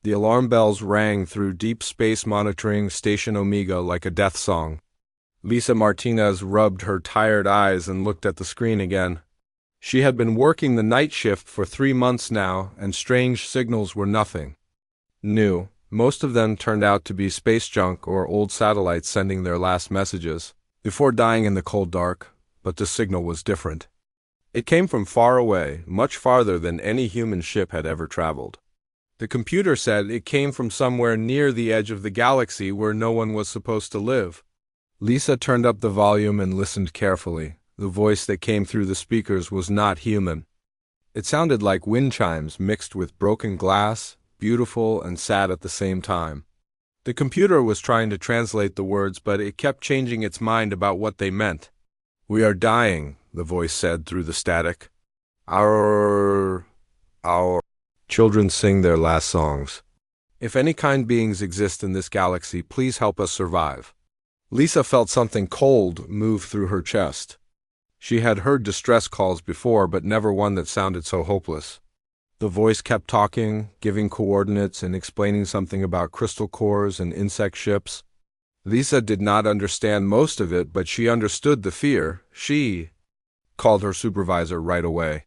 The alarm bells rang through deep space monitoring Station Omega like a death song. Lisa Martinez rubbed her tired eyes and looked at the screen again. She had been working the night shift for 3 months now, and strange signals were nothing new. Most of them turned out to be space junk or old satellites sending their last messages before dying in the cold dark, but the signal was different. It came from far away, much farther than any human ship had ever traveled. The computer said it came from somewhere near the edge of the galaxy where no one was supposed to live. Lisa turned up the volume and listened carefully. The voice that came through the speakers was not human. It sounded like wind chimes mixed with broken glass, beautiful and sad at the same time. The computer was trying to translate the words, but it kept changing its mind about what they meant. "We are dying," the voice said through the static. Our children sing their last songs. If any kind beings exist in this galaxy, please help us survive." Lisa felt something cold move through her chest. She had heard distress calls before, but never one that sounded so hopeless. The voice kept talking, giving coordinates and explaining something about crystal cores and insect ships. Lisa did not understand most of it, but she understood the fear. She called her supervisor right away.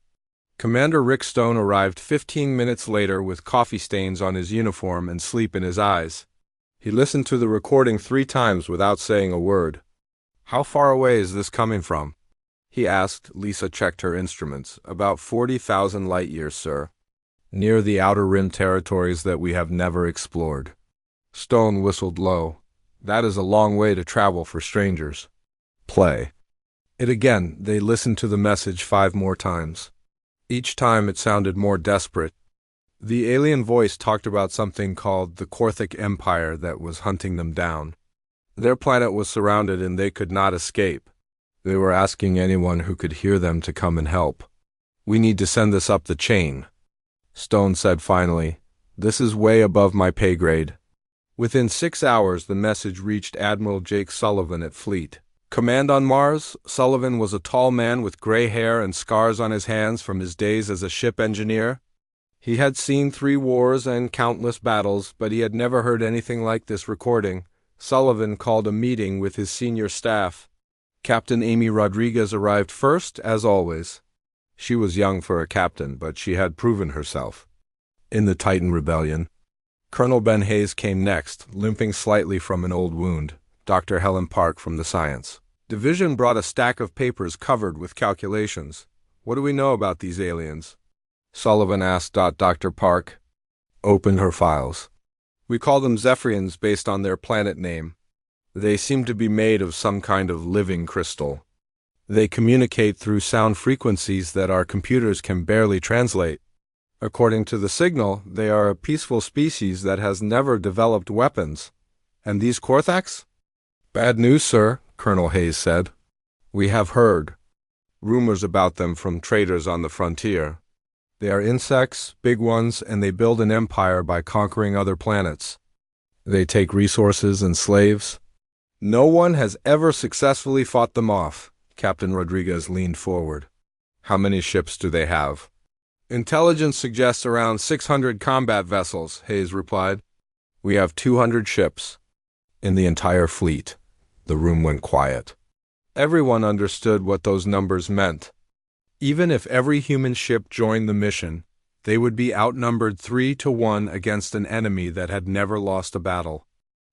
Commander Rick Stone arrived 15 minutes later with coffee stains on his uniform and sleep in his eyes. He listened to the recording 3 times without saying a word. "How far away is this coming from?" he asked. Lisa checked her instruments. "About 40,000 light years, sir. Near the outer rim territories that we have never explored." Stone whistled low. "That is a long way to travel for strangers." "Play it again." They listened to the message 5 more times. Each time it sounded more desperate. The alien voice talked about something called the Korthic Empire that was hunting them down. Their planet was surrounded and they could not escape. They were asking anyone who could hear them to come and help. "We need to send this up the chain," Stone said finally. "This is way above my pay grade." Within 6 hours, the message reached Admiral Jake Sullivan at Fleet Command on Mars. Sullivan was a tall man with gray hair and scars on his hands from his days as a ship engineer. He had seen 3 wars and countless battles, but he had never heard anything like this recording. Sullivan called a meeting with his senior staff. Captain Amy Rodriguez arrived first, as always. She was young for a captain, but she had proven herself in the Titan Rebellion. Colonel Ben Hayes came next, limping slightly from an old wound. Dr. Helen Park from the Science Division brought a stack of papers covered with calculations. "What do we know about these aliens?" Sullivan asked. Dr. Park opened her files. "We call them Zephyrians based on their planet name. They seem to be made of some kind of living crystal. They communicate through sound frequencies that our computers can barely translate. According to the signal, they are a peaceful species that has never developed weapons. And these Korthics?" "Bad news, sir," Colonel Hayes said. "We have heard rumors about them from traders on the frontier. They are insects, big ones, and they build an empire by conquering other planets. They take resources and slaves. No one has ever successfully fought them off." Captain Rodriguez leaned forward. "How many ships do they have?" "Intelligence suggests around 600 combat vessels," Hayes replied. "We have 200 ships in the entire fleet." The room went quiet. Everyone understood what those numbers meant. Even if every human ship joined the mission, they would be outnumbered 3 to 1 against an enemy that had never lost a battle.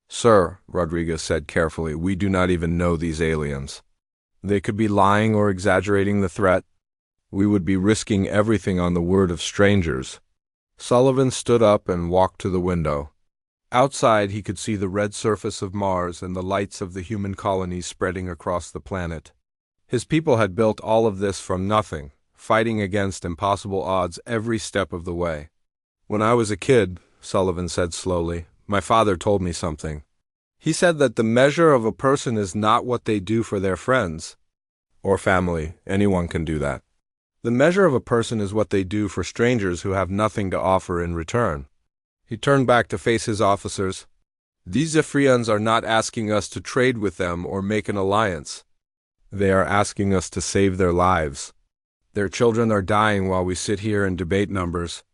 "Sir," Rodriguez said carefully, "we do not even know these aliens. They could be lying or exaggerating the threat. We would be risking everything on the word of strangers." Sullivan stood up and walked to the window. Outside, he could see the red surface of Mars and the lights of the human colonies spreading across the planet. His people had built all of this from nothing, fighting against impossible odds every step of the way. "When I was a kid," Sullivan said slowly, "my father told me something. He said that the measure of a person is not what they do for their friends or family. Anyone can do that. The measure of a person is what they do for strangers who have nothing to offer in return." He turned back to face his officers. "These Zephyrians are not asking us to trade with them or make an alliance. They are asking us to save their lives. Their children are dying while we sit here and debate numbers."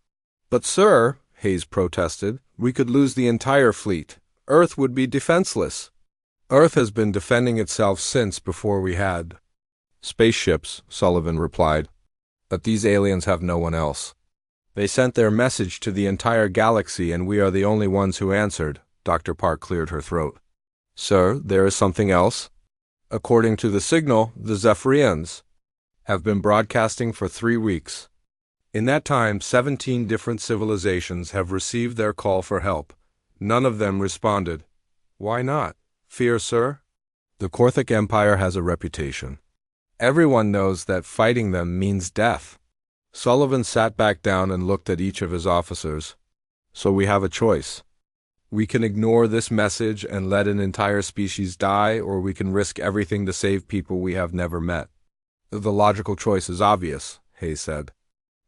"But sir," Hayes protested. "We could lose the entire fleet. Earth would be defenseless." "Earth has been defending itself since before we had spaceships," Sullivan replied. "But these aliens have no one else. They sent their message to the entire galaxy and we are the only ones who answered." Dr. Park cleared her throat. "Sir, there is something else. According to the signal, the Zephyrians have been broadcasting for 3 weeks. In that time, 17 different civilizations have received their call for help. None of them responded. Why not? Fear, sir? The Korthic Empire has a reputation. Everyone knows that fighting them means death." Sullivan sat back down and looked at each of his officers. "So we have a choice. We can ignore this message and let an entire species die, or we can risk everything to save people we have never met." "The logical choice is obvious," Hayes said.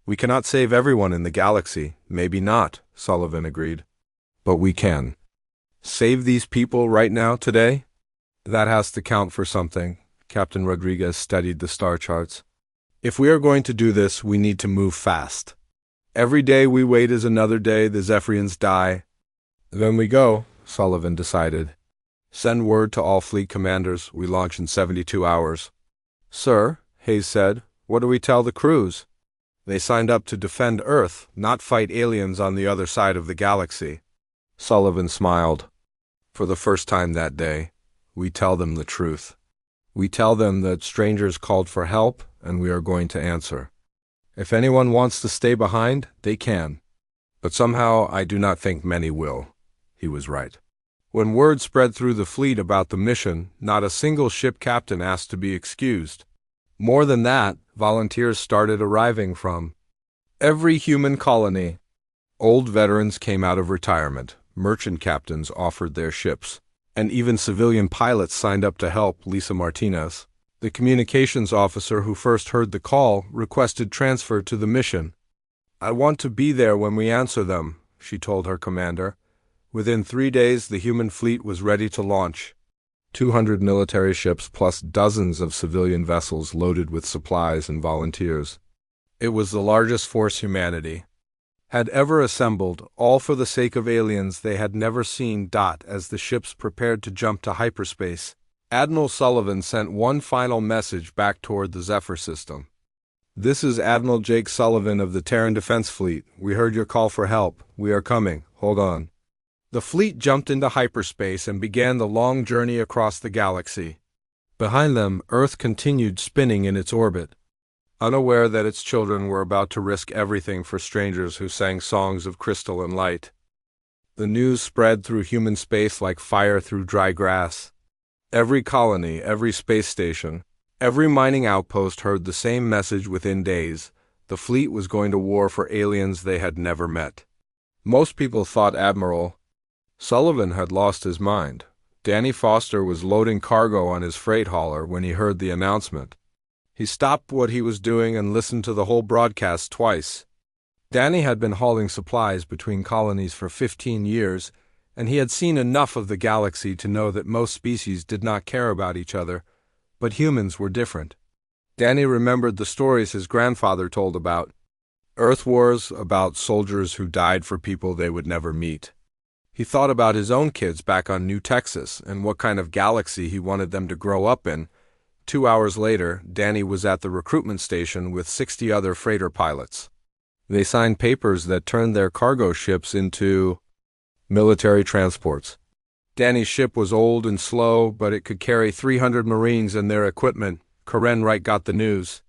"We cannot save everyone in the galaxy." "Maybe not," Sullivan agreed. "But we can. Save these people right now, today? That has to count for something." Captain Rodriguez studied the star charts. "If we are going to do this, we need to move fast. Every day we wait is another day the Zephyrians die." "Then we go," Sullivan decided. "Send word to all fleet commanders. We launch in 72 hours. "Sir," Hayes said, "what do we tell the crews?" "They signed up to defend Earth, not fight aliens on the other side of the galaxy." Sullivan smiled. "For the first time that day, we tell them the truth. We tell them that strangers called for help, and we are going to answer. If anyone wants to stay behind, they can. But somehow I do not think many will." He was right. When word spread through the fleet about the mission, not a single ship captain asked to be excused. More than that, volunteers started arriving from every human colony. Old veterans came out of retirement, merchant captains offered their ships, and even civilian pilots signed up to help. Lisa Martinez, the communications officer who first heard the call, requested transfer to the mission. "I want to be there when we answer them," she told her commander. Within 3 days, the human fleet was ready to launch. 200 military ships plus dozens of civilian vessels loaded with supplies and volunteers. It was the largest force humanity had ever assembled, all for the sake of aliens they had never seen. As the ships prepared to jump to hyperspace, Admiral Sullivan sent one final message back toward the Zephyr system. "This is Admiral Jake Sullivan of the Terran Defense Fleet. We heard your call for help. We are coming. Hold on." The fleet jumped into hyperspace and began the long journey across the galaxy. Behind them, Earth continued spinning in its orbit, unaware that its children were about to risk everything for strangers who sang songs of crystal and light. The news spread through human space like fire through dry grass. Every colony, every space station, every mining outpost heard the same message within days. The fleet was going to war for aliens they had never met. Most people thought Admiral Sullivan had lost his mind. Danny Foster was loading cargo on his freight hauler when he heard the announcement. He stopped what he was doing and listened to the whole broadcast twice. Danny had been hauling supplies between colonies for 15 years, and he had seen enough of the galaxy to know that most species did not care about each other, but humans were different. Danny remembered the stories his grandfather told about Earth wars, about soldiers who died for people they would never meet. He thought about his own kids back on New Texas and what kind of galaxy he wanted them to grow up in. 2 hours later, Danny was at the recruitment station with 60 other freighter pilots. They signed papers that turned their cargo ships into military transports. Danny's ship was old and slow, but it could carry 300 Marines and their equipment. Karen Wright got the news.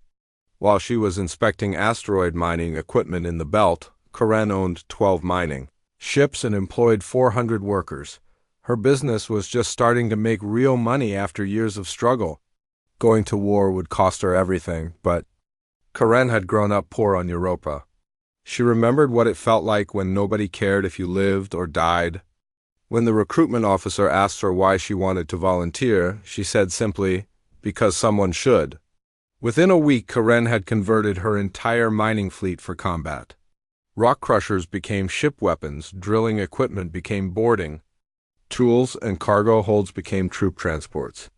While she was inspecting asteroid mining equipment in the belt, Karen owned 12 mining ships and employed 400 workers. Her business was just starting to make real money after years of struggle. Going to war would cost her everything, but Karen had grown up poor on Europa. She remembered what it felt like when nobody cared if you lived or died. When the recruitment officer asked her why she wanted to volunteer, she said simply, "Because someone should." Within a week, Karen had converted her entire mining fleet for combat. Rock crushers became ship weapons, drilling equipment became boarding, tools and cargo holds became troop transports.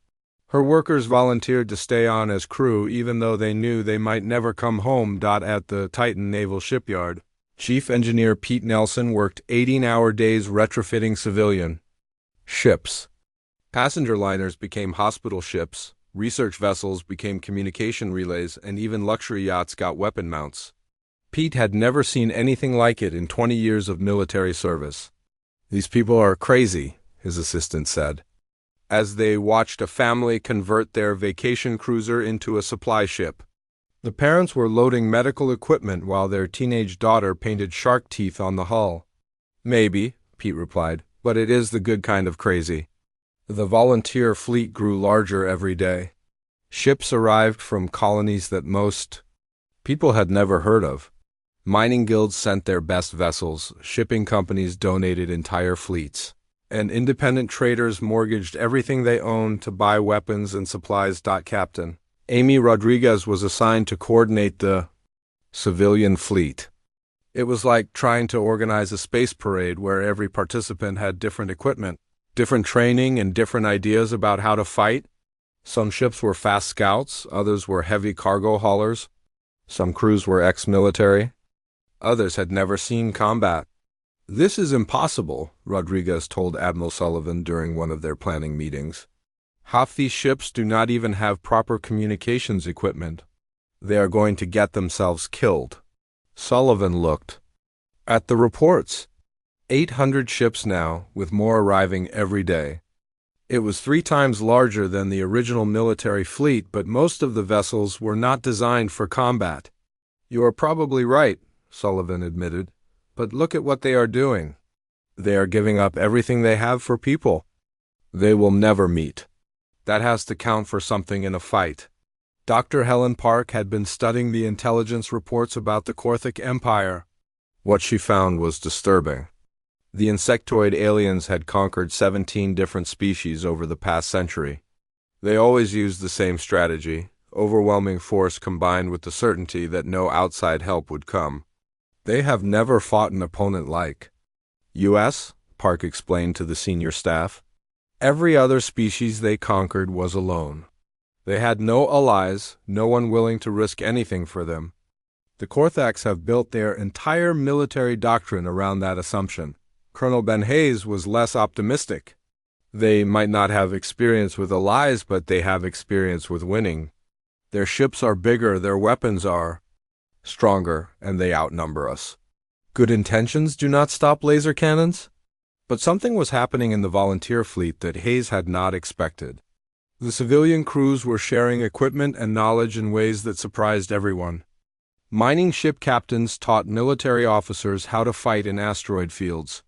Her workers volunteered to stay on as crew even though they knew they might never come home. At the Titan Naval Shipyard, Chief Engineer Pete Nelson worked 18-hour days retrofitting civilian ships. Passenger liners became hospital ships, research vessels became communication relays, and even luxury yachts got weapon mounts. Pete had never seen anything like it in 20 years of military service. "These people are crazy," his assistant said, as they watched a family convert their vacation cruiser into a supply ship. The parents were loading medical equipment while their teenage daughter painted shark teeth on the hull. "Maybe," Pete replied, "but it is the good kind of crazy." The volunteer fleet grew larger every day. Ships arrived from colonies that most people had never heard of. Mining guilds sent their best vessels, shipping companies donated entire fleets, and independent traders mortgaged everything they owned to buy weapons and supplies. Captain Amy Rodriguez was assigned to coordinate the civilian fleet. It was like trying to organize a space parade where every participant had different equipment, different training, and different ideas about how to fight. Some ships were fast scouts, others were heavy cargo haulers. Some crews were ex-military. Others had never seen combat. "This is impossible," Rodriguez told Admiral Sullivan during one of their planning meetings. "Half these ships do not even have proper communications equipment. They are going to get themselves killed." Sullivan looked at the reports. 800 ships now, with more arriving every day. It was 3 times larger than the original military fleet, but most of the vessels were not designed for combat. "You are probably right," Sullivan admitted, "but look at what they are doing. They are giving up everything they have for people. They will never meet. That has to count for something in a fight." Dr. Helen Park had been studying the intelligence reports about the Korthic Empire. What she found was disturbing. The insectoid aliens had conquered 17 different species over the past century. They always used the same strategy: overwhelming force combined with the certainty that no outside help would come. "They have never fought an opponent like U.S.," Park explained to the senior staff. "Every other species they conquered was alone. They had no allies, no one willing to risk anything for them. The Korthaks have built their entire military doctrine around that assumption." Colonel Ben Hayes was less optimistic. "They might not have experience with allies, but they have experience with winning. Their ships are bigger, their weapons are stronger, and they outnumber us. Good intentions do not stop laser cannons." But something was happening in the volunteer fleet that Hayes had not expected. The civilian crews were sharing equipment and knowledge in ways that surprised everyone. Mining ship captains taught military officers how to fight in asteroid fields.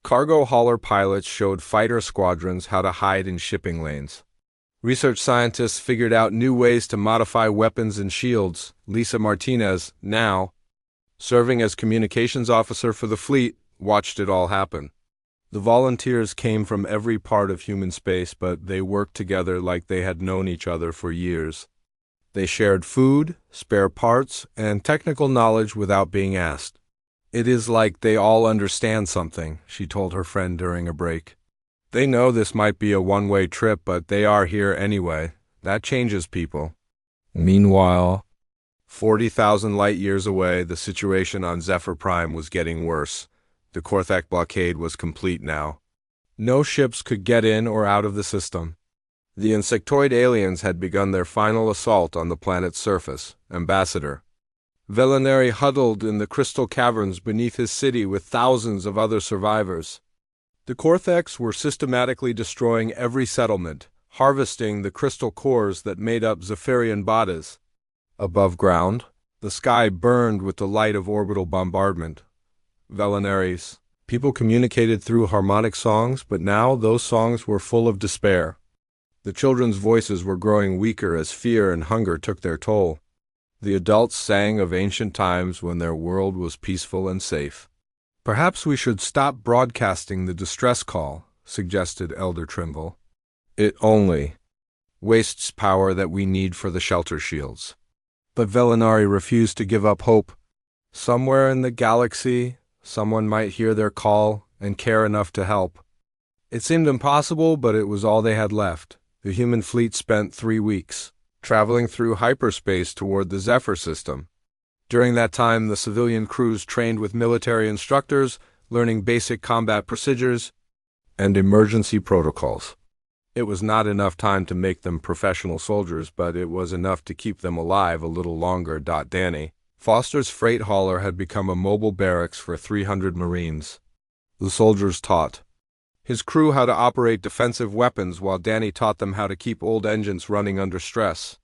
Cargo hauler pilots showed fighter squadrons how to hide in shipping lanes. Research scientists figured out new ways to modify weapons and shields. Lisa Martinez, now serving as communications officer for the fleet, watched it all happen. The volunteers came from every part of human space, but they worked together like they had known each other for years. They shared food, spare parts, and technical knowledge without being asked. "It is like they all understand something," she told her friend during a break. "They know this might be a one-way trip, but they are here anyway. That changes people." Meanwhile, 40,000 light-years away, the situation on Zephyr Prime was getting worse. The Korthak blockade was complete now. No ships could get in or out of the system. The insectoid aliens had begun their final assault on the planet's surface. Ambassador Velinari huddled in the crystal caverns beneath his city with thousands of other survivors. The Korthaks were systematically destroying every settlement, harvesting the crystal cores that made up Zephyrian bodies. Above ground, the sky burned with the light of orbital bombardment. Velinari's people communicated through harmonic songs, but now those songs were full of despair. The children's voices were growing weaker as fear and hunger took their toll. The adults sang of ancient times when their world was peaceful and safe. "Perhaps we should stop broadcasting the distress call," suggested Elder Trimble. "It only wastes power that we need for the shelter shields." But Velinari refused to give up hope. Somewhere in the galaxy, someone might hear their call and care enough to help. It seemed impossible, but it was all they had left. The human fleet spent 3 weeks traveling through hyperspace toward the Zephyr system. During that time, the civilian crews trained with military instructors, learning basic combat procedures and emergency protocols. It was not enough time to make them professional soldiers, but it was enough to keep them alive a little longer. Danny Foster's freight hauler had become a mobile barracks for 300 Marines. The soldiers taught his crew how to operate defensive weapons while Danny taught them how to keep old engines running under stress.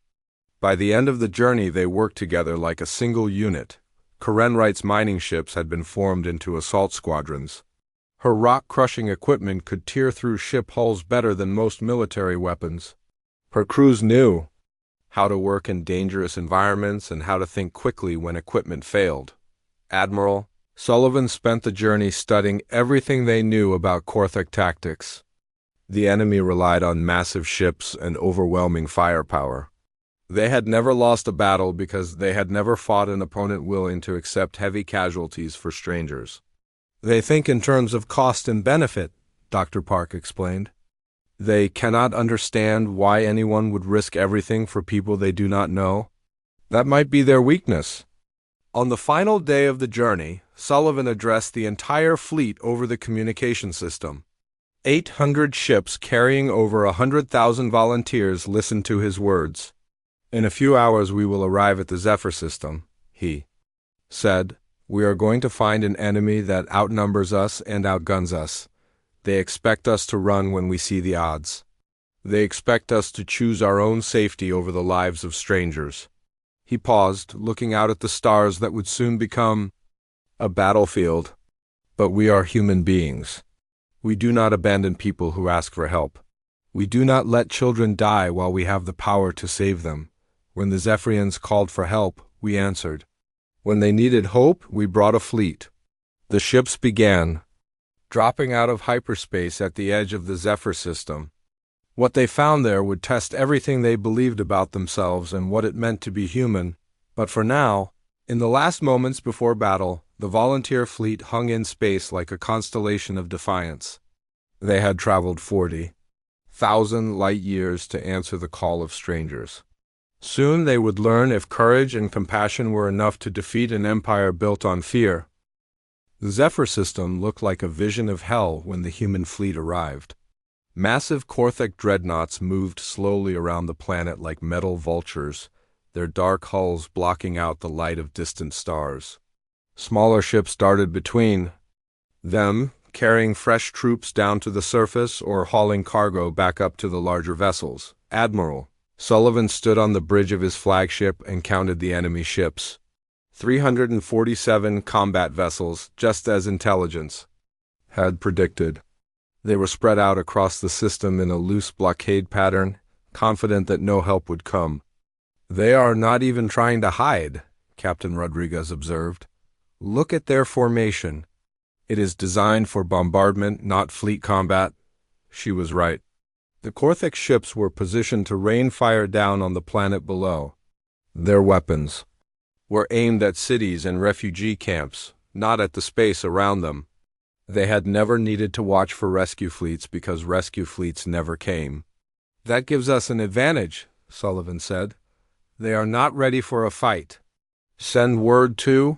By the end of the journey, they worked together like a single unit. Karen Wright's mining ships had been formed into assault squadrons. Her rock-crushing equipment could tear through ship hulls better than most military weapons. Her crews knew how to work in dangerous environments and how to think quickly when equipment failed. Admiral Sullivan spent the journey studying everything they knew about Korthak tactics. The enemy relied on massive ships and overwhelming firepower. They had never lost a battle because they had never fought an opponent willing to accept heavy casualties for strangers. They think in terms of cost and benefit, Dr. Park explained. They cannot understand why anyone would risk everything for people they do not know. That might be their weakness. On the final day of the journey, Sullivan addressed the entire fleet over the communication system. 800 ships carrying over 100,000 volunteers listened to his words. In a few hours we will arrive at the Zephyr system, he said. We are going to find an enemy that outnumbers us and outguns us. They expect us to run when we see the odds. They expect us to choose our own safety over the lives of strangers. He paused, looking out at the stars that would soon become a battlefield. But we are human beings. We do not abandon people who ask for help. We do not let children die while we have the power to save them. When the Zephyrians called for help, we answered. When they needed hope, we brought a fleet. The ships began dropping out of hyperspace at the edge of the Zephyr system. What they found there would test everything they believed about themselves and what it meant to be human. But for now, in the last moments before battle, the volunteer fleet hung in space like a constellation of defiance. They had traveled 40,000 light years to answer the call of strangers. Soon they would learn if courage and compassion were enough to defeat an empire built on fear. The Zephyr system looked like a vision of hell when the human fleet arrived. Massive Korthak dreadnoughts moved slowly around the planet like metal vultures, their dark hulls blocking out the light of distant stars. Smaller ships darted between them, carrying fresh troops down to the surface or hauling cargo back up to the larger vessels. Admiral Sullivan stood on the bridge of his flagship and counted the enemy ships. 347 combat vessels, just as intelligence had predicted. They were spread out across the system in a loose blockade pattern, confident that no help would come. They are not even trying to hide, Captain Rodriguez observed. Look at their formation. It is designed for bombardment, not fleet combat. She was right. The Korthak ships were positioned to rain fire down on the planet below. Their weapons were aimed at cities and refugee camps, not at the space around them. They had never needed to watch for rescue fleets because rescue fleets never came. That gives us an advantage, Sullivan said. They are not ready for a fight. Send word to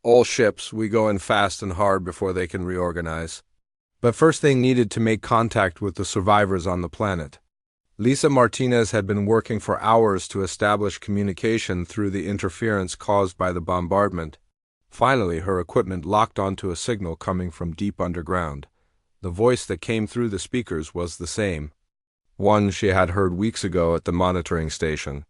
all ships. We go in fast and hard before they can reorganize. But first they needed to make contact with the survivors on the planet. Lisa Martinez had been working for hours to establish communication through the interference caused by the bombardment. Finally, her equipment locked onto a signal coming from deep underground. The voice that came through the speakers was the same, one she had heard weeks ago at the monitoring station.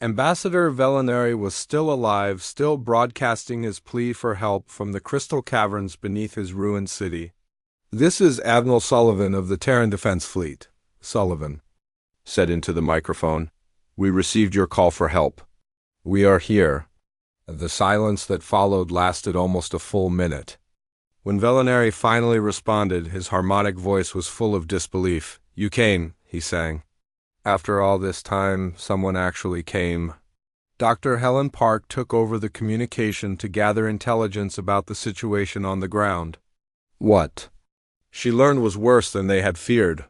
Ambassador Velinari was still alive, still broadcasting his plea for help from the crystal caverns beneath his ruined city. This is Admiral Sullivan of the Terran Defense Fleet, Sullivan said into the microphone. We received your call for help. We are here. The silence that followed lasted almost a full minute. When Velinari finally responded, his harmonic voice was full of disbelief. You came, he sang. After all this time, someone actually came. Dr. Helen Park took over the communication to gather intelligence about the situation on the ground. What she learned was worse than they had feared.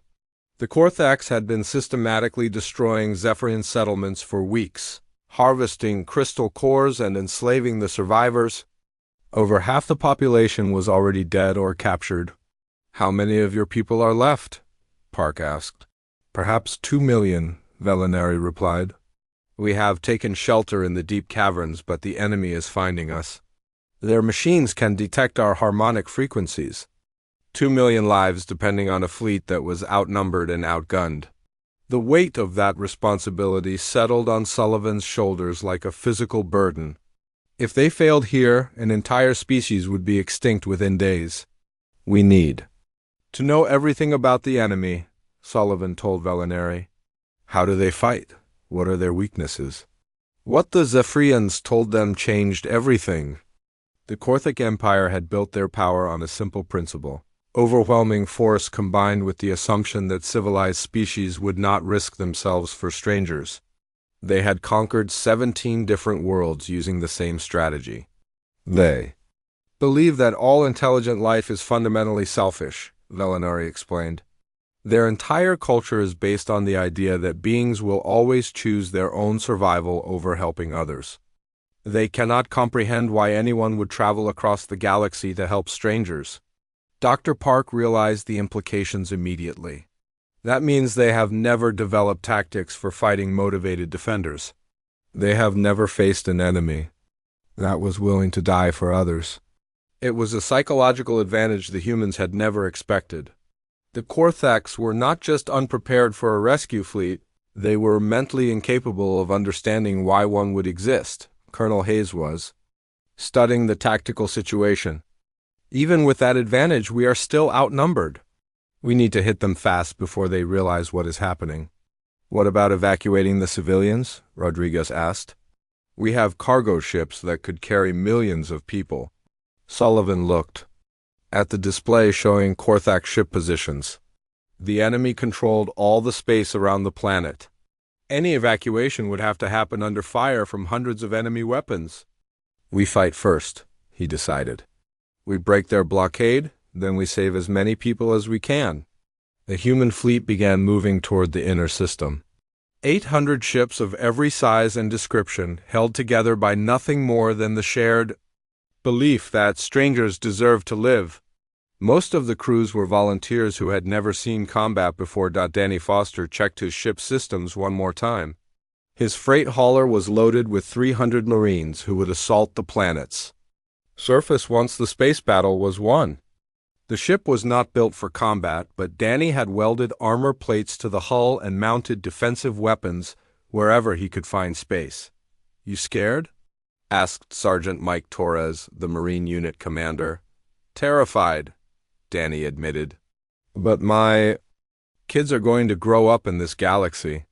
The Korthaks had been systematically destroying Zephyrian settlements for weeks. harvesting crystal cores and enslaving the survivors. Over half the population was already dead or captured. "How many of your people are left?" Park asked. "Perhaps 2 million, Velinari replied. "We have taken shelter in the deep caverns, but the enemy is finding us. Their machines can detect our harmonic frequencies. 2 million lives depending on a fleet that was outnumbered and outgunned." The weight of that responsibility settled on Sullivan's shoulders like a physical burden. If they failed here, an entire species would be extinct within days. "We need to know everything about the enemy," Sullivan told Velinari. "How do they fight? What are their weaknesses?" What the Zephyrians told them changed everything. The Korthic Empire had built their power on a simple principle: overwhelming force combined with the assumption that civilized species would not risk themselves for strangers. They had conquered 17 different worlds using the same strategy. They believe that all intelligent life is fundamentally selfish, Velinari explained. Their entire culture is based on the idea that beings will always choose their own survival over helping others. They cannot comprehend why anyone would travel across the galaxy to help strangers. Dr. Park realized the implications immediately. That means they have never developed tactics for fighting motivated defenders. They have never faced an enemy that was willing to die for others. It was a psychological advantage the humans had never expected. The Korthax were not just unprepared for a rescue fleet, they were mentally incapable of understanding why one would exist. Colonel Hayes was studying the tactical situation. "Even with that advantage, we are still outnumbered. We need to hit them fast before they realize what is happening." "What about evacuating the civilians?" Rodriguez asked. "We have cargo ships that could carry millions of people." Sullivan looked at the display showing Korthax ship positions. The enemy controlled all the space around the planet. Any evacuation would have to happen under fire from hundreds of enemy weapons. "We fight first," he decided. "We break their blockade, then we save as many people as we can." The human fleet began moving toward the inner system. 800 ships of every size and description, held together by nothing more than the shared belief that strangers deserve to live. Most of the crews were volunteers who had never seen combat before. Danny Foster checked his ship's systems one more time. His freight hauler was loaded with 300 Marines who would assault the planets surface once the space battle was won. The ship was not built for combat, but Danny had welded armor plates to the hull and mounted defensive weapons wherever he could find space. "You scared?" asked Sergeant Mike Torres, the Marine unit commander. "Terrified," Danny admitted. "But my kids are going to grow up in this galaxy.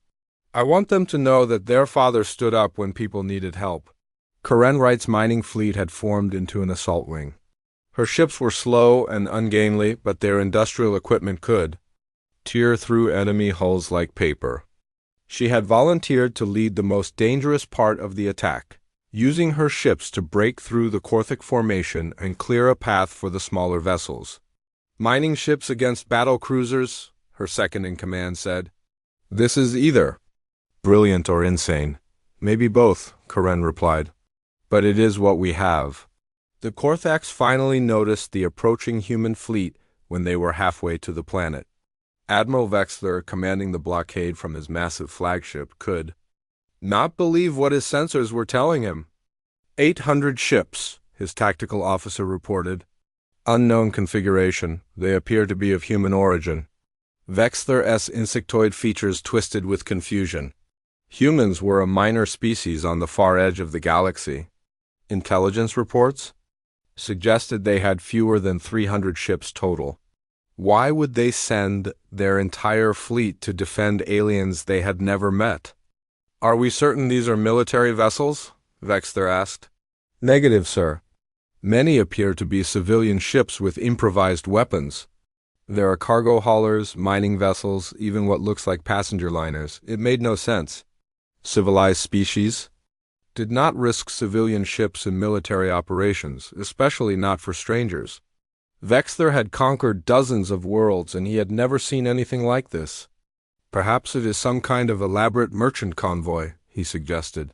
I want them to know that their father stood up when people needed help." Karen Wright's mining fleet had formed into an assault wing. Her ships were slow and ungainly, but their industrial equipment could tear through enemy hulls like paper. She had volunteered to lead the most dangerous part of the attack, using her ships to break through the Korthic formation and clear a path for the smaller vessels. "Mining ships against battle cruisers," her second-in-command said. "This is either brilliant or insane." "Maybe both," Karen replied. "But it is what we have." The Korthax finally noticed the approaching human fleet when they were halfway to the planet. Admiral Vexler, commanding the blockade from his massive flagship, could not believe what his sensors were telling him. 800 ships, his tactical officer reported. Unknown configuration. They appear to be of human origin. Vexler's insectoid features twisted with confusion. Humans were a minor species on the far edge of the galaxy. Intelligence reports suggested they had fewer than 300 ships total. Why would they send their entire fleet to defend aliens they had never met? "Are we certain these are military vessels?" Vexler asked. "Negative, sir. Many appear to be civilian ships with improvised weapons. There are cargo haulers, mining vessels, even what looks like passenger liners. It made no sense. Civilized species did not risk civilian ships in military operations, especially not for strangers. Vexler had conquered dozens of worlds, and he had never seen anything like this. "Perhaps it is some kind of elaborate merchant convoy," he suggested.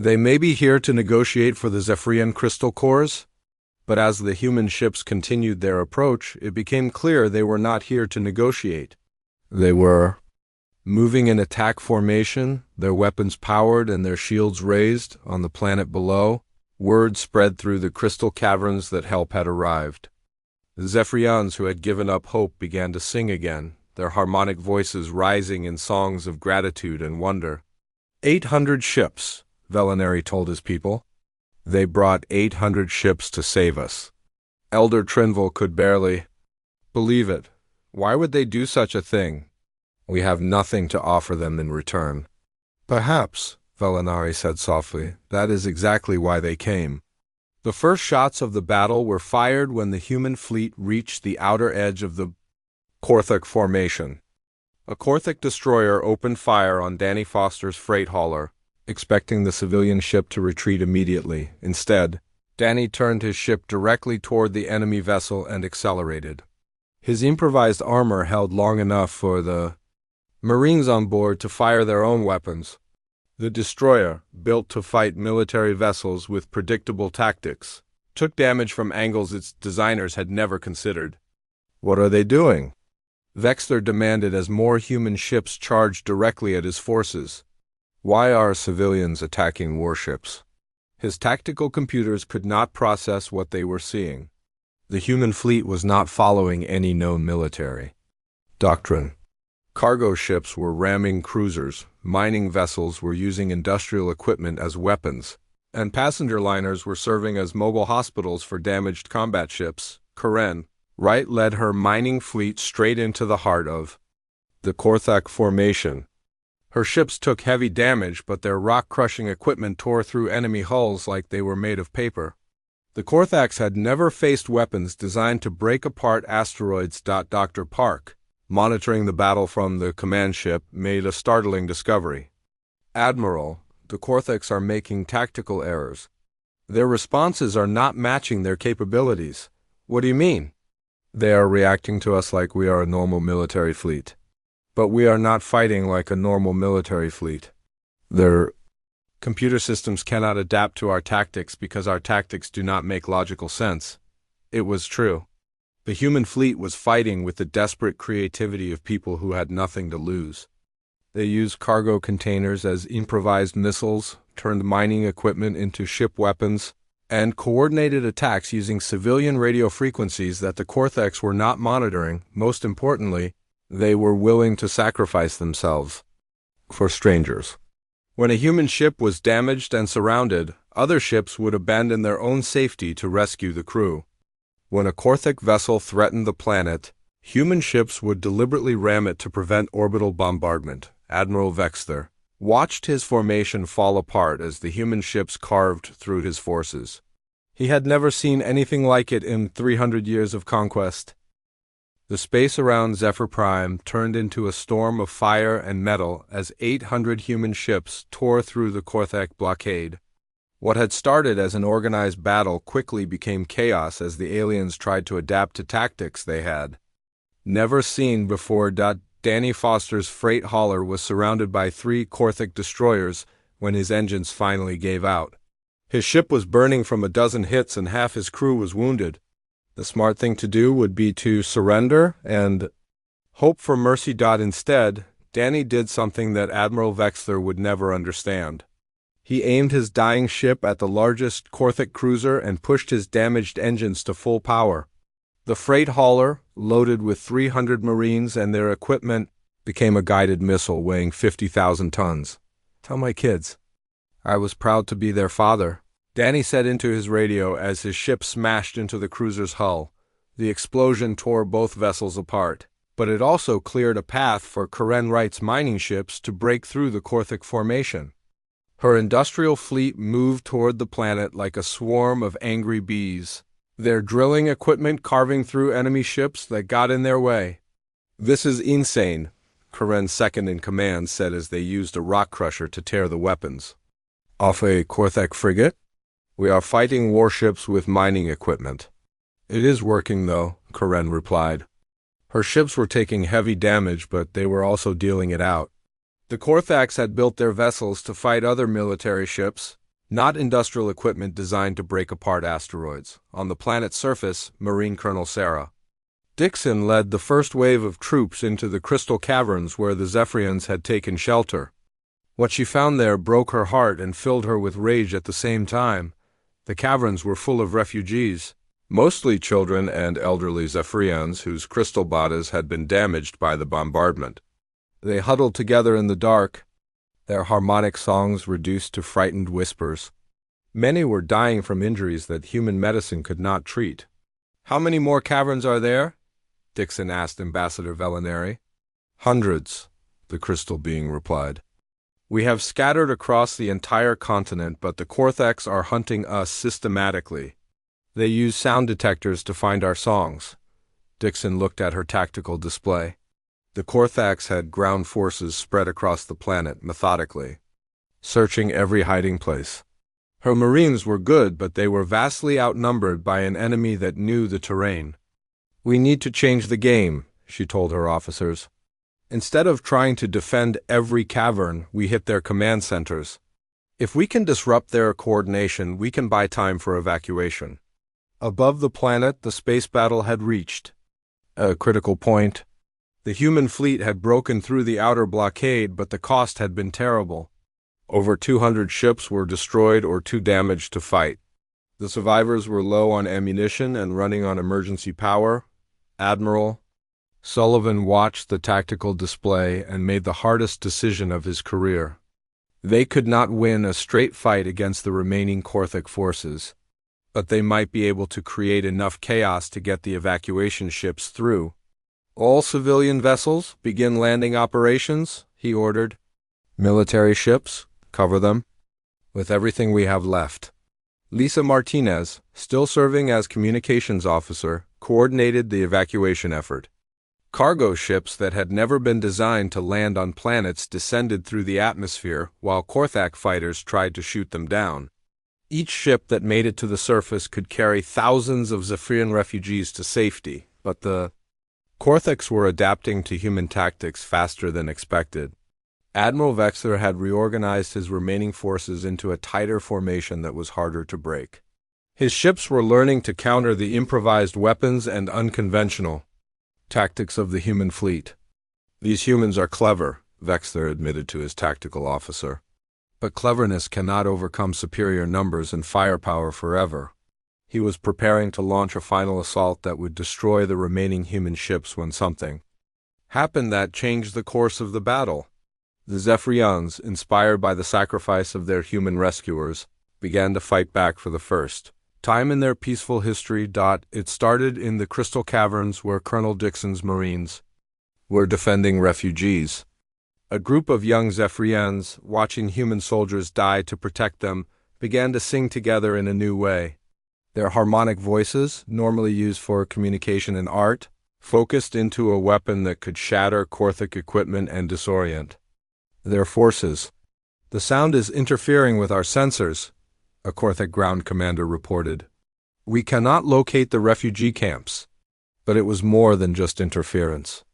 They may be here to negotiate for the Zephyrian crystal cores, but as the human ships continued their approach, it became clear they were not here to negotiate. They were moving in attack formation, their weapons powered and their shields raised on the planet below. Word spread through the crystal caverns that help had arrived. The Zephyrians who had given up hope began to sing again, their harmonic voices rising in songs of gratitude and wonder. 800 ships, Velinari told his people. They brought 800 ships to save us. Elder Trinville could barely believe it. Why would they do such a thing? We have nothing to offer them in return. Perhaps, Velinari said softly, that is exactly why they came. The first shots of the battle were fired when the human fleet reached the outer edge of the Korthak formation. A Korthak destroyer opened fire on Danny Foster's freight hauler, expecting the civilian ship to retreat immediately. Instead, Danny turned his ship directly toward the enemy vessel and accelerated. His improvised armor held long enough for the Marines on board to fire their own weapons. The destroyer, built to fight military vessels with predictable tactics, took damage from angles its designers had never considered. What are they doing? Vexler demanded as more human ships charged directly at his forces. Why are civilians attacking warships? His tactical computers could not process what they were seeing. The human fleet was not following any known military doctrine. Cargo ships were ramming cruisers, mining vessels were using industrial equipment as weapons, and passenger liners were serving as mobile hospitals for damaged combat ships. Karen Wright led her mining fleet straight into the heart of the Korthak formation. Her ships took heavy damage, but their rock-crushing equipment tore through enemy hulls like they were made of paper. The Korthaks had never faced weapons designed to break apart asteroids. Dr. Park, monitoring the battle from the command ship, made a startling discovery. Admiral, the Korthaks are making tactical errors. Their responses are not matching their capabilities. What do you mean? They are reacting to us like we are a normal military fleet. But we are not fighting like a normal military fleet. Their computer systems cannot adapt to our tactics because our tactics do not make logical sense. It was true. The human fleet was fighting with the desperate creativity of people who had nothing to lose. They used cargo containers as improvised missiles, turned mining equipment into ship weapons, and coordinated attacks using civilian radio frequencies that the Korthaks were not monitoring. Most importantly, they were willing to sacrifice themselves for strangers. When a human ship was damaged and surrounded, other ships would abandon their own safety to rescue the crew. When a Korthak vessel threatened the planet, human ships would deliberately ram it to prevent orbital bombardment. Admiral Vexler watched his formation fall apart as the human ships carved through his forces. He had never seen anything like it in 300 years of conquest. The space around Zephyr Prime turned into a storm of fire and metal as 800 human ships tore through the Korthak blockade. What had started as an organized battle quickly became chaos as the aliens tried to adapt to tactics they had never seen before. Danny Foster's freight hauler was surrounded by 3 Korthak destroyers when his engines finally gave out. His ship was burning from a dozen hits and half his crew was wounded. The smart thing to do would be to surrender and hope for mercy. Instead, Danny did something that Admiral Vexler would never understand. He aimed his dying ship at the largest Korthak cruiser and pushed his damaged engines to full power. The freight hauler, loaded with 300 Marines and their equipment, became a guided missile weighing 50,000 tons. Tell my kids I was proud to be their father, Danny said into his radio as his ship smashed into the cruiser's hull. The explosion tore both vessels apart, but it also cleared a path for Karen Wright's mining ships to break through the Korthak formation. Her industrial fleet moved toward the planet like a swarm of angry bees, their drilling equipment carving through enemy ships that got in their way. This is insane, Karen's second-in-command said as they used a rock crusher to tear the weapons off a Korthak frigate. We are fighting warships with mining equipment. It is working, though, Karen replied. Her ships were taking heavy damage, but they were also dealing it out. The Korthaks had built their vessels to fight other military ships, not industrial equipment designed to break apart asteroids. On the planet's surface, Marine Colonel Sarah Dixon led the first wave of troops into the crystal caverns where the Zephyrians had taken shelter. What she found there broke her heart and filled her with rage at the same time. The caverns were full of refugees, mostly children and elderly Zephyrians whose crystal bodies had been damaged by the bombardment. They huddled together in the dark, their harmonic songs reduced to frightened whispers. Many were dying from injuries that human medicine could not treat. "How many more caverns are there?" Dixon asked Ambassador Velinari. "Hundreds," the crystal being replied. "We have scattered across the entire continent, but the Korthax are hunting us systematically. They use sound detectors to find our songs." Dixon looked at her tactical display. The Korthax had ground forces spread across the planet methodically, searching every hiding place. Her Marines were good, but they were vastly outnumbered by an enemy that knew the terrain. "We need to change the game," she told her officers. "Instead of trying to defend every cavern, we hit their command centers. If we can disrupt their coordination, we can buy time for evacuation." Above the planet, the space battle had reached a critical point. The human fleet had broken through the outer blockade, but the cost had been terrible. Over 200 ships were destroyed or too damaged to fight. The survivors were low on ammunition and running on emergency power. Admiral Sullivan watched the tactical display and made the hardest decision of his career. They could not win a straight fight against the remaining Korthic forces, but they might be able to create enough chaos to get the evacuation ships through. "All civilian vessels, begin landing operations," he ordered. "Military ships, cover them with everything we have left." Lisa Martinez, still serving as communications officer, coordinated the evacuation effort. Cargo ships that had never been designed to land on planets descended through the atmosphere while Korthak fighters tried to shoot them down. Each ship that made it to the surface could carry thousands of Zephyrian refugees to safety, but the Korthics were adapting to human tactics faster than expected. Admiral Vexler had reorganized his remaining forces into a tighter formation that was harder to break. His ships were learning to counter the improvised weapons and unconventional tactics of the human fleet. "These humans are clever," Vexler admitted to his tactical officer. "But cleverness cannot overcome superior numbers and firepower forever." He was preparing to launch a final assault that would destroy the remaining human ships when something happened that changed the course of the battle. The Zephyrians, inspired by the sacrifice of their human rescuers, began to fight back for the first time in their peaceful history. It started in the Crystal Caverns where Colonel Dixon's Marines were defending refugees. A group of young Zephyrians, watching human soldiers die to protect them, began to sing together in a new way. Their harmonic voices, normally used for communication and art, focused into a weapon that could shatter Korthic equipment and disorient their forces. "The sound is interfering with our sensors," a Korthic ground commander reported. "We cannot locate the refugee camps." But it was more than just interference.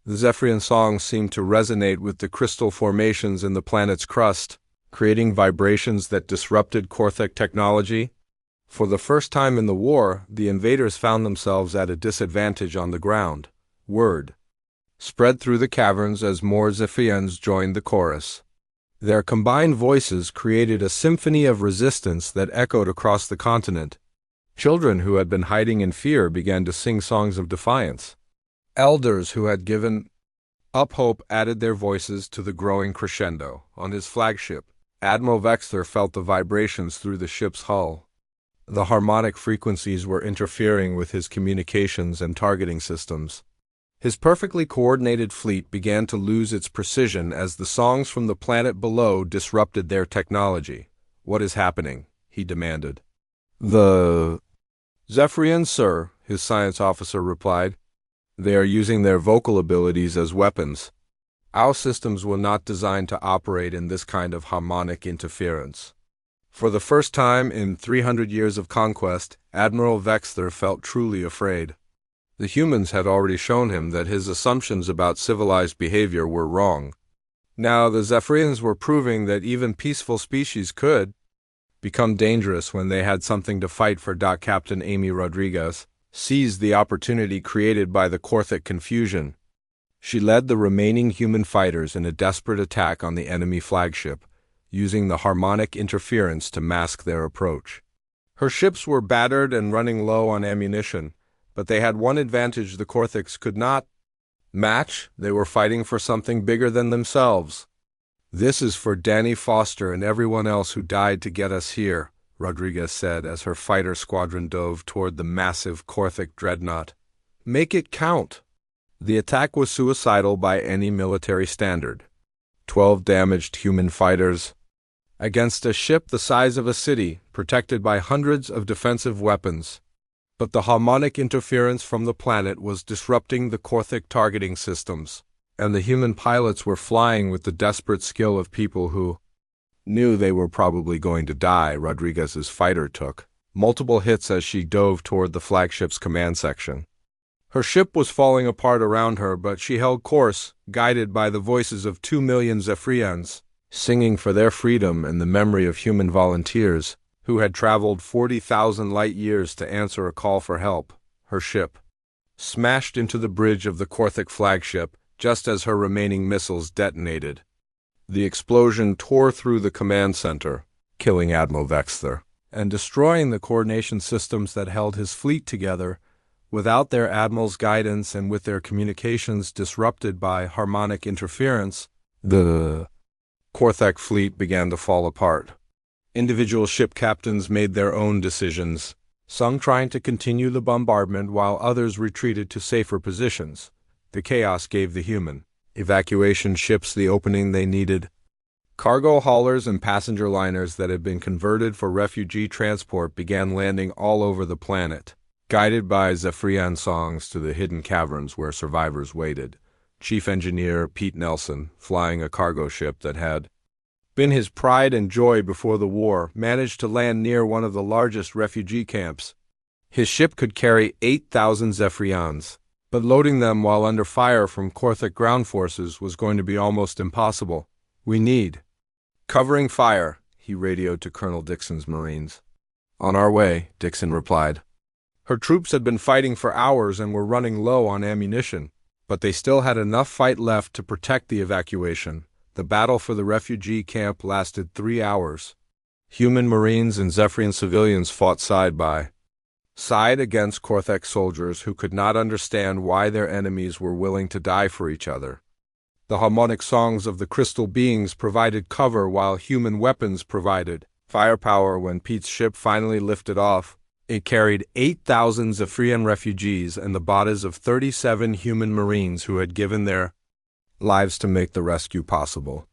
The Zephyrian songs seemed to resonate with the crystal formations in the planet's crust, creating vibrations that disrupted Korthic technology. For the first time in the war, the invaders found themselves at a disadvantage on the ground. Word spread through the caverns as more Zephyrians joined the chorus. Their combined voices created a symphony of resistance that echoed across the continent. Children who had been hiding in fear began to sing songs of defiance. Elders who had given up hope added their voices to the growing crescendo. On his flagship, Admiral Vexler felt the vibrations through the ship's hull. The harmonic frequencies were interfering with his communications and targeting systems. His perfectly coordinated fleet began to lose its precision as the songs from the planet below disrupted their technology. "What is happening?" he demanded. "The Zephyrians, sir," his science officer replied. "They are using their vocal abilities as weapons. Our systems were not designed to operate in this kind of harmonic interference." For the first time in 300 years of conquest, Admiral Vexler felt truly afraid. The humans had already shown him that his assumptions about civilized behavior were wrong. Now the Zephyrians were proving that even peaceful species could become dangerous when they had something to fight for. Captain Amy Rodriguez seized the opportunity created by the Korthik confusion. She led the remaining human fighters in a desperate attack on the enemy flagship, using the harmonic interference to mask their approach. Her ships were battered and running low on ammunition, but they had one advantage the Korthiks could not match. They were fighting for something bigger than themselves. "This is for Danny Foster and everyone else who died to get us here," Rodriguez said as her fighter squadron dove toward the massive Korthik dreadnought. "Make it count." The attack was suicidal by any military standard. 12 damaged human fighters against a ship the size of a city, protected by hundreds of defensive weapons. But the harmonic interference from the planet was disrupting the Korthik targeting systems, and the human pilots were flying with the desperate skill of people who knew they were probably going to die. Rodriguez's fighter took multiple hits as she dove toward the flagship's command section. Her ship was falling apart around her, but she held course, guided by the voices of 2 million Zephyrians, singing for their freedom and the memory of human volunteers who had traveled 40,000 light-years to answer a call for help. Her ship smashed into the bridge of the Korthik flagship just as her remaining missiles detonated. The explosion tore through the command center, killing Admiral Vexler and destroying the coordination systems that held his fleet together. Without their admiral's guidance and with their communications disrupted by harmonic interference, the Korthik fleet began to fall apart. Individual ship captains made their own decisions, some trying to continue the bombardment while others retreated to safer positions. The chaos gave the human evacuation ships the opening they needed. Cargo haulers and passenger liners that had been converted for refugee transport began landing all over the planet, guided by Zephyrian songs to the hidden caverns where survivors waited. Chief Engineer Pete Nelson, flying a cargo ship that had been his pride and joy before the war, managed to land near one of the largest refugee camps. His ship could carry 8,000 Zephyrians, but loading them while under fire from Korthik ground forces was going to be almost impossible. "We need covering fire," he radioed to Colonel Dixon's Marines. "On our way," Dixon replied. Her troops had been fighting for hours and were running low on ammunition, but they still had enough fight left to protect the evacuation. The battle for the refugee camp lasted 3 hours. Human Marines and Zephyrian civilians fought side by side against Korthik soldiers who could not understand why their enemies were willing to die for each other. The harmonic songs of the crystal beings provided cover while human weapons provided firepower. When Pete's ship finally lifted off, it carried 8,000 Zephyrian refugees and the bodies of 37 human Marines who had given their lives to make the rescue possible.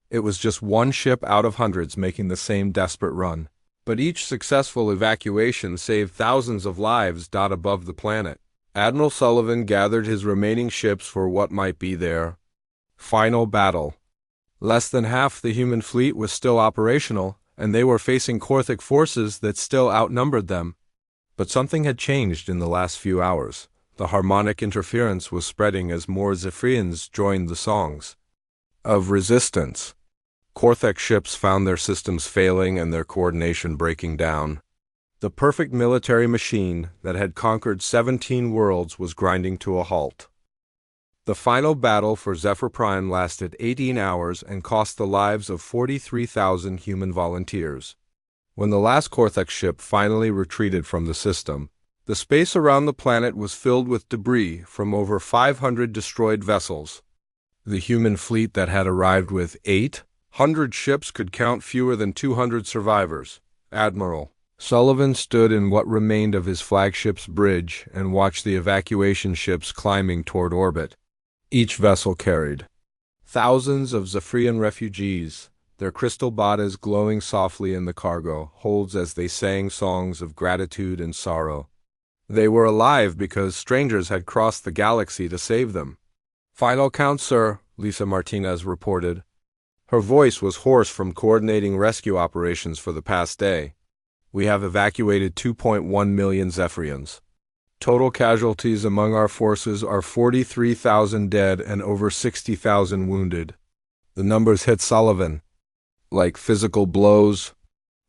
It was just one ship out of hundreds making the same desperate run, but each successful evacuation saved thousands of lives. Above the planet, Admiral Sullivan gathered his remaining ships for what might be their final battle. Less than half the human fleet was still operational, and they were facing Korthik forces that still outnumbered them. But something had changed in the last few hours. The harmonic interference was spreading as more Zephyrians joined the songs of resistance. Korthik ships found their systems failing and their coordination breaking down. The perfect military machine that had conquered 17 worlds was grinding to a halt. The final battle for Zephyr Prime lasted 18 hours and cost the lives of 43,000 human volunteers. When the last Korthik ship finally retreated from the system, the space around the planet was filled with debris from over 500 destroyed vessels. The human fleet that had arrived with 800 ships could count fewer than 200 survivors. Admiral Sullivan stood in what remained of his flagship's bridge and watched the evacuation ships climbing toward orbit. Each vessel carried thousands of Zephyrian refugees, their crystal bodies glowing softly in the cargo holds as they sang songs of gratitude and sorrow. They were alive because strangers had crossed the galaxy to save them. "Final count, sir," Lisa Martinez reported. Her voice was hoarse from coordinating rescue operations for the past day. "We have evacuated 2.1 million Zephyrians. Total casualties among our forces are 43,000 dead and over 60,000 wounded." The numbers hit Sullivan like physical blows.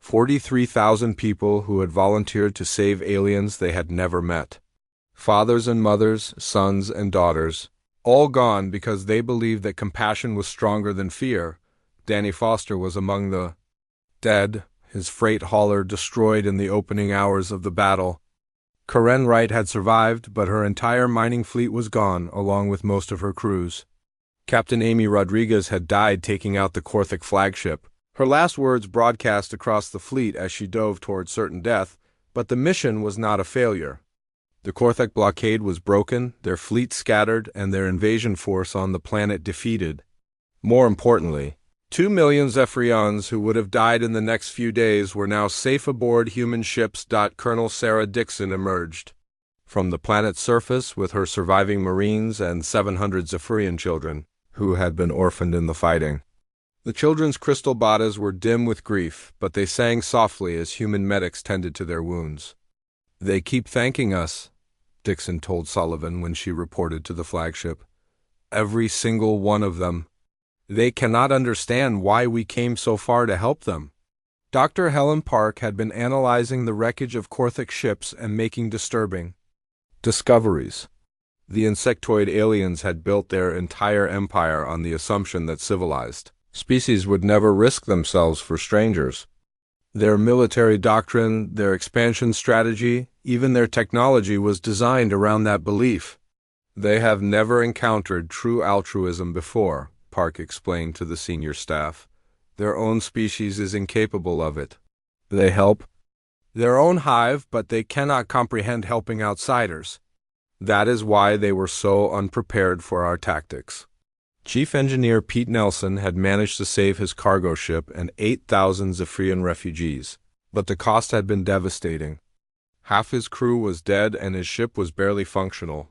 43,000 people who had volunteered to save aliens they had never met. Fathers and mothers, sons and daughters, all gone because they believed that compassion was stronger than fear. Danny Foster was among the dead, his freight hauler destroyed in the opening hours of the battle. Karen Wright had survived, but her entire mining fleet was gone, along with most of her crews. Captain Amy Rodriguez had died taking out the Korthik flagship. Her last words broadcast across the fleet as she dove toward certain death, but the mission was not a failure. The Korthik blockade was broken, their fleet scattered, and their invasion force on the planet defeated. More importantly, 2 million Zephyrians who would have died in the next few days were now safe aboard human ships. Colonel Sarah Dixon emerged from the planet's surface with her surviving Marines and 700 Zephyrian children, who had been orphaned in the fighting. The children's crystal bodies were dim with grief, but they sang softly as human medics tended to their wounds. "They keep thanking us," Dixon told Sullivan when she reported to the flagship. "Every single one of them. They cannot understand why we came so far to help them." Dr. Helen Park had been analyzing the wreckage of Korthik ships and making disturbing discoveries. The insectoid aliens had built their entire empire on the assumption that civilized species would never risk themselves for strangers. Their military doctrine, their expansion strategy, even their technology was designed around that belief. "They have never encountered true altruism before," Park explained to the senior staff. "Their own species is incapable of it. They help their own hive, but they cannot comprehend helping outsiders. That is why they were so unprepared for our tactics." Chief Engineer Pete Nelson had managed to save his cargo ship and 8,000 Zephyrian refugees, but the cost had been devastating. Half his crew was dead and his ship was barely functional.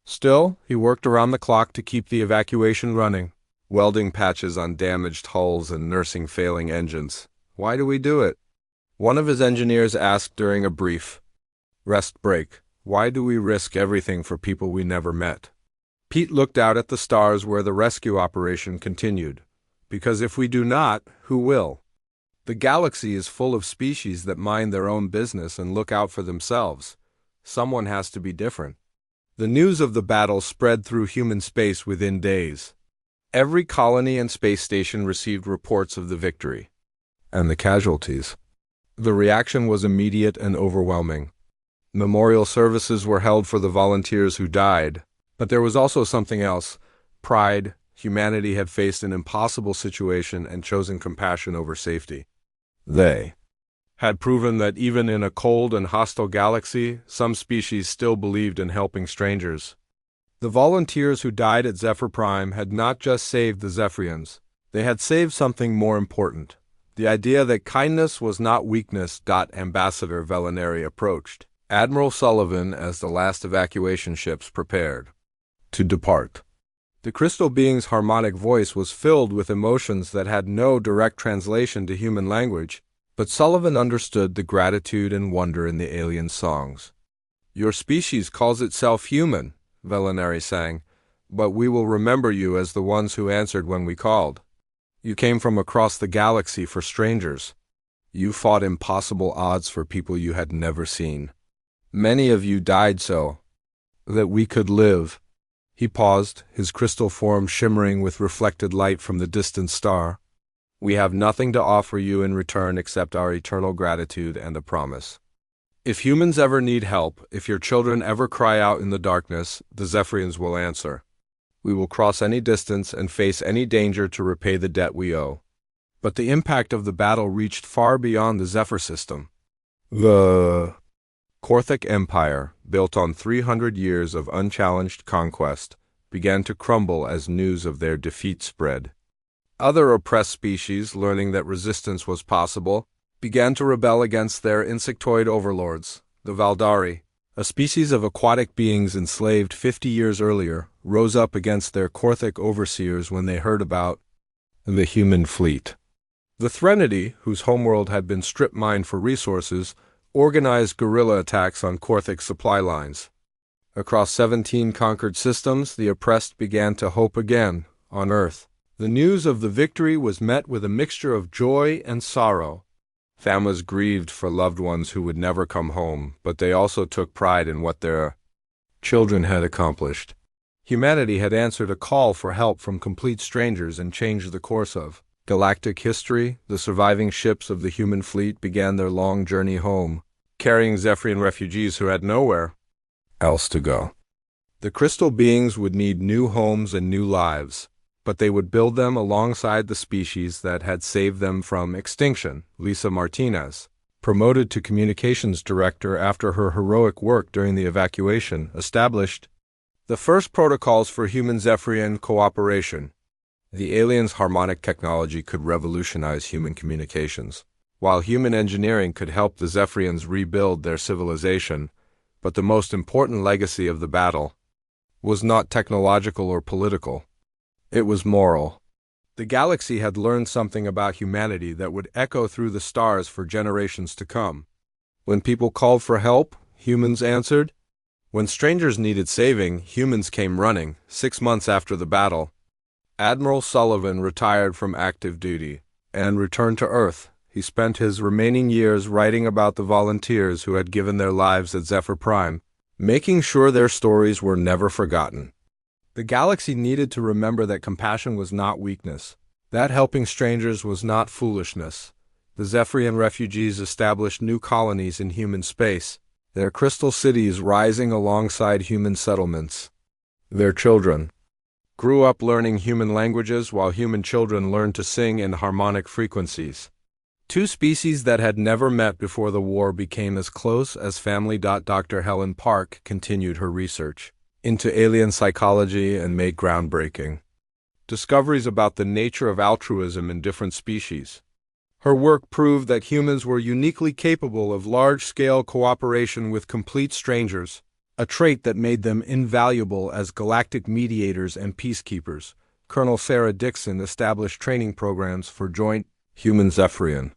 Still, he worked around the clock to keep the evacuation running, welding patches on damaged hulls and nursing failing engines. "Why do we do it?" one of his engineers asked during a brief rest break. "Why do we risk everything for people we never met?" Pete looked out at the stars where the rescue operation continued. "Because if we do not, who will? The galaxy is full of species that mind their own business and look out for themselves. Someone has to be different." The news of the battle spread through human space within days. Every colony and space station received reports of the victory and the casualties. The reaction was immediate and overwhelming. Memorial services were held for the volunteers who died, but there was also something else: pride. Humanity had faced an impossible situation and chosen compassion over safety. They had proven that even in a cold and hostile galaxy, some species still believed in helping strangers. The volunteers who died at Zephyr Prime had not just saved the Zephyrians. They had saved something more important: the idea that kindness was not weakness. Ambassador Velinari approached Admiral Sullivan as the last evacuation ships prepared to depart. The crystal being's harmonic voice was filled with emotions that had no direct translation to human language, but Sullivan understood the gratitude and wonder in the alien songs. "Your species calls itself human," Velinari sang, "but we will remember you as the ones who answered when we called. You came from across the galaxy for strangers. You fought impossible odds for people you had never seen. Many of you died so that we could live." He paused, his crystal form shimmering with reflected light from the distant star. "We have nothing to offer you in return except our eternal gratitude and a promise. If humans ever need help, if your children ever cry out in the darkness, the Zephyrians will answer. We will cross any distance and face any danger to repay the debt we owe." But the impact of the battle reached far beyond the Zephyr system. The Korthik Empire, built on 300 years of unchallenged conquest, began to crumble as news of their defeat spread. Other oppressed species, learning that resistance was possible, began to rebel against their insectoid overlords. The Valdari, a species of aquatic beings enslaved 50 years earlier, rose up against their Korthik overseers when they heard about the human fleet. The Threnody, whose homeworld had been strip-mined for resources, organized guerrilla attacks on Korthik supply lines. Across 17 conquered systems, the oppressed began to hope again on Earth. The news of the victory was met with a mixture of joy and sorrow. Families grieved for loved ones who would never come home, but they also took pride in what their children had accomplished. Humanity had answered a call for help from complete strangers and changed the course of galactic history. The surviving ships of the human fleet began their long journey home, carrying Zephyrian refugees who had nowhere else to go. The crystal beings would need new homes and new lives, but they would build them alongside the species that had saved them from extinction. Lisa Martinez, promoted to communications director after her heroic work during the evacuation, established the first protocols for human-Zephyrian cooperation. The aliens' harmonic technology could revolutionize human communications, while human engineering could help the Zephyrians rebuild their civilization. But the most important legacy of the battle was not technological or political. It was moral. The galaxy had learned something about humanity that would echo through the stars for generations to come. When people called for help, humans answered. When strangers needed saving, humans came running. 6 months after the battle, Admiral Sullivan retired from active duty and returned to Earth. He spent his remaining years writing about the volunteers who had given their lives at Zephyr Prime, making sure their stories were never forgotten. The galaxy needed to remember that compassion was not weakness, that helping strangers was not foolishness. The Zephyrian refugees established new colonies in human space, their crystal cities rising alongside human settlements. Their children grew up learning human languages while human children learned to sing in harmonic frequencies. Two species that had never met before the war became as close as family. Dr. Helen Park continued her research into alien psychology and made groundbreaking discoveries about the nature of altruism in different species. Her work proved that humans were uniquely capable of large-scale cooperation with complete strangers, a trait that made them invaluable as galactic mediators and peacekeepers. Colonel Sarah Dixon established training programs for joint human-Zephyrian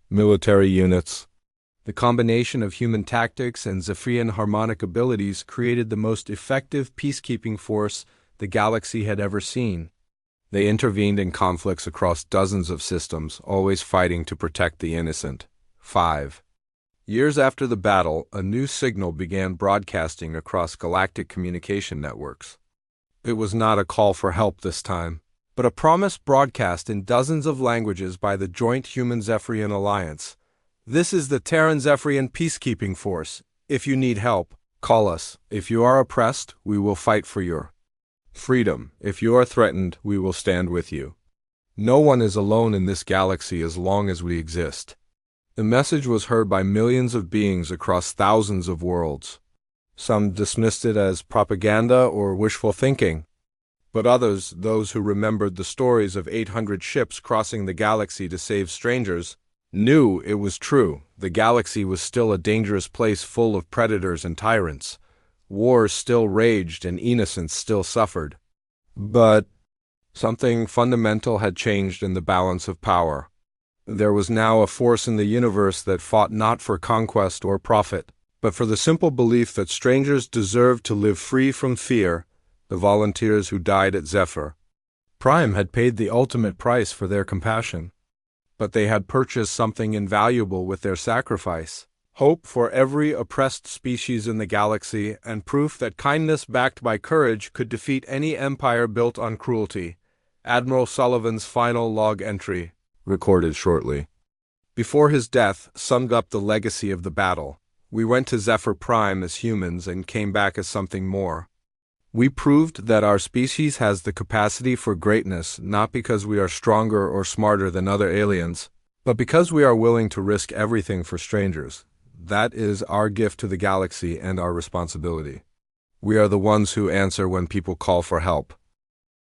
military units. The combination of human tactics and Zephyrian harmonic abilities created the most effective peacekeeping force the galaxy had ever seen. They intervened in conflicts across dozens of systems, always fighting to protect the innocent. 5 years after the battle, a new signal began broadcasting across galactic communication networks. It was not a call for help this time, but a promise broadcast in dozens of languages by the Joint Human-Zephyrian Alliance. This is the Terran Zephyrian Peacekeeping Force. If you need help, call us. If you are oppressed, we will fight for your freedom. If you are threatened, we will stand with you. No one is alone in this galaxy as long as we exist. The message was heard by millions of beings across thousands of worlds. Some dismissed it as propaganda or wishful thinking, but others, those who remembered the stories of 800 ships crossing the galaxy to save strangers, knew it was true. The galaxy was still a dangerous place full of predators and tyrants. Wars still raged and innocents still suffered. But something fundamental had changed in the balance of power. There was now a force in the universe that fought not for conquest or profit, but for the simple belief that strangers deserved to live free from fear. The volunteers who died at Zephyr Prime had paid the ultimate price for their compassion, but they had purchased something invaluable with their sacrifice: hope for every oppressed species in the galaxy and proof that kindness backed by courage could defeat any empire built on cruelty. Admiral Sullivan's final log entry, recorded shortly before his death, summed up the legacy of the battle. We went to Zephyr Prime as humans and came back as something more. We proved that our species has the capacity for greatness not because we are stronger or smarter than other aliens, but because we are willing to risk everything for strangers. That is our gift to the galaxy and our responsibility. We are the ones who answer when people call for help.